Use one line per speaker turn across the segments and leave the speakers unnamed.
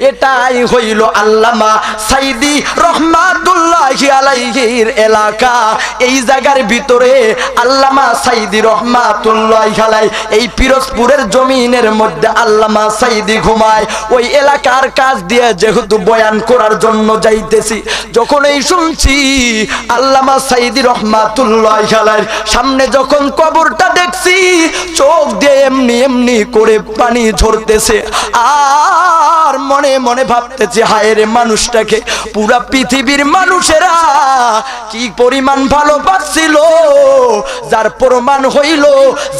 এটাই হইল আল্লামা সাইদি রহমাতুল্লাহি আলাইহির এলাকা। এই জায়গার ভিতরে আল্লামা সাইদি রহমাতুল্লাহি আলাইহি এই পিরোজপুরের জমিনের মধ্যে আল্লামা সাইদি ঘুমায়। ওই এলাকার কাজ দিয়ে যেহেতু বয়ান করার জন্য যাইতেছি, যখন এই শুনছি আল্লামা সাইদি রহমাতুল্লাহি আলাইহির সামনে যখন কবরটা দেখছি, চোখ দিয়ে এমনি এমনি করে পানি ঝরতেছে। আর মনে মনে ভাবতেছি, হায় রে মানুষটাকে পুরা পৃথিবীর মানুষেরা কি পরিমাণ ভালোবাসছিল, যার প্রমাণ হইল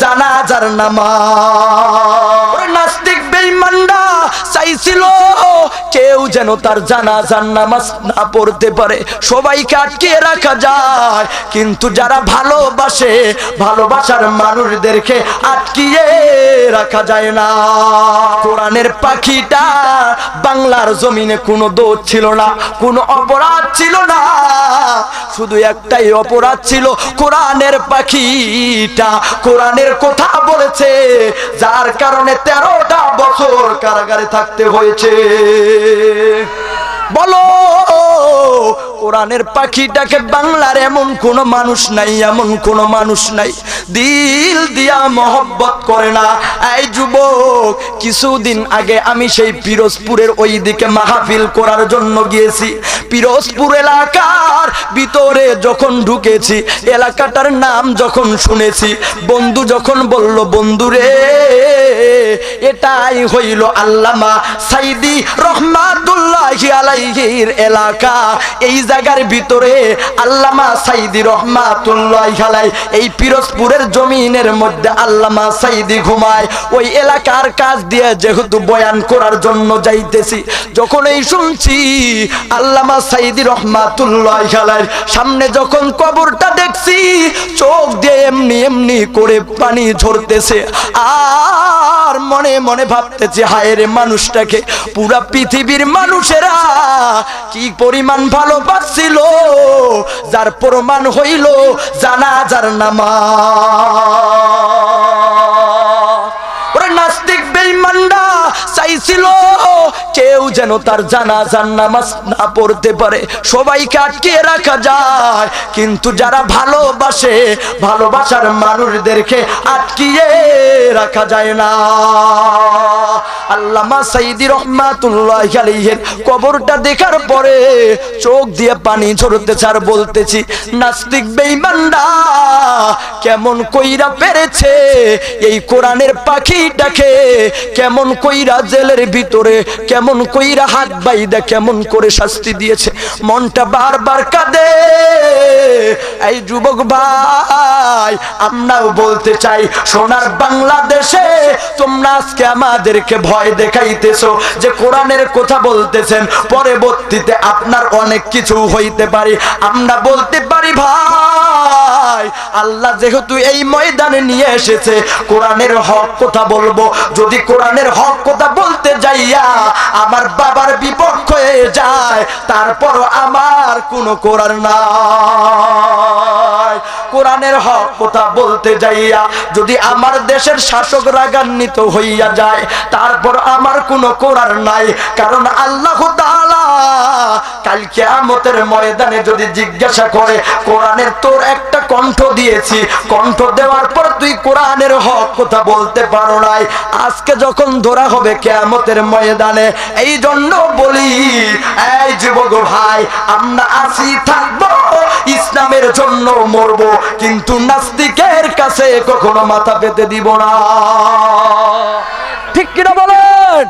জানাজার নামাজ। নাস্তিক বেঈমানরা চাইছিল কেউ যেন তার জানাজার নামাজ না পড়তে পারে, সবাইকে আটকিয়ে রাখা যায়, কিন্তু যারা ভালোবাসে ভালোবাসার মানুষদেরকে আটকিয়ে রাখা যায় না। কোরআনের পাখিটা বাংলার জমিনে কোনো দোষ ছিল না, কোনো অপরাধ ছিল না, শুধু একটাই অপরাধ ছিল, কোরআনের পাখিটা কোরআনের কথা বলেছে, যার কারণে 13টা বছর কারাগারে থাকতে হয়েছে। বলো কোরআনের পাখিটাকে বাংলার এমন কোন মানুষ নাই, এমন কোন মানুষ নাই দিল দিয়া মহব্বত করে না। এই যুবক, কিছুদিন আগে আমি সেই পিরোজপুরের ওই দিকে মাহফিল করার জন্য গিয়েছি। পিরোজপুর এলাকার ভিতরে যখন ঢুকেছি, এলাকাটার নাম যখন শুনেছি, বন্ধু যখন বলল, বন্ধুরে এটাই হইল আল্লামা সাইদি রহমাতুল্লাহি আলাইহির এলাকা। এই জায়গার ভিতরে আল্লামা সাইদি রহমাতুল্লাহি আলাইহি এই পিরোজপুরের জমিনের মধ্যে আল্লামা সাইদি ঘুমায়। ওই এলাকার কাজ দিয়ে যেহেতু বয়ান করার জন্য যাইতেছি, যখন এই শুনছি আল্লামা সাইদি রহমাতুল্লাহি আলাইহির সামনে যখন কবরটা দেখছি, চোখ দিয়ে এমনি এমনি করে পানি ঝরতেছে। আর মনে মনে ভাবতেছি, হায় রে মানুষটাকে পুরা পৃথিবীর মানুষেরা কি পরিমাণ ভালোবাসছিল, যার প্রমাণ হইল জানাজার নামাজ। ওরে নাস্তিক বেঈমানরা চাইছিল কেউ যেন তার জানাজার নামাজ না পড়তে পারে, সবাইকে আটকিয়ে রাখা যায়, কিন্তু যারা ভালোবাসে ভালোবাসার মানুষদেরকে আটকিয়ে রাখা যায় না। আল্লামা সাইদি রহমাতুল্লাহি আলাইহির কবরটা দেখার পরে চোখ দিয়ে পানি ঝরতেছে, আর বলতেছি, নাস্তিক বেঈমানরা কেমন কইরা পেরেছে এই কোরআনের পাখিটাকে, কেমন কইরা জেলের ভিতরে, কেমন কইরা হাত বাইদা কেমন করে শাস্তি দিয়েছে। মনটা বারবার কাঁদে। এই যুবক ভাই, আমরাও বলতে চাই, সোনার বাংলাদেশে তোমরা আজকে আমাদেরকে ভয় দেখাইতেছো যে কোরআনের কথা বলতেছেন, পরবর্তীতে আপনার অনেক কিছু হইতে পারে। আমরা বলতে পারি, ভাই আল্লাহ যেহেতু এই ময়দানে নিয়ে এসেছে, কোরআনের হক কথা বলবো। যদি কোরআনের হক কথা বলতে যাইয়া আমার বাবার বিপক্ষ হয়ে যায়, তারপরও আমার কোনো করার নাই। কোরআনের হক কথা বলতে যাইয়া যদি আমার দেশের শাসক রাগান্বিত হইয়া যায়, তারপর আমার কোনো করার নাই। কারণ আল্লাহ তাআলা কাল কিয়ামতের ময়দানে যদি জিজ্ঞাসা করে, কোরআনের তোর একটা কণ্ঠ দিয়েছি, কণ্ঠ দেওয়ার পর তুই কোরআনের হক কথা বলতে পারো নাই, আজকে যখন ধরা হবে কিয়ামতের ময়দানে। এই জন্য বলি, এই যুবক ভাই, আমরা আসি থাকবো, ইসলামের জন্য মরবো, কিন্তু নাস্তিকের কাছে কখনো মাথা পেতে দিব না। ঠিক কিনা বলেন?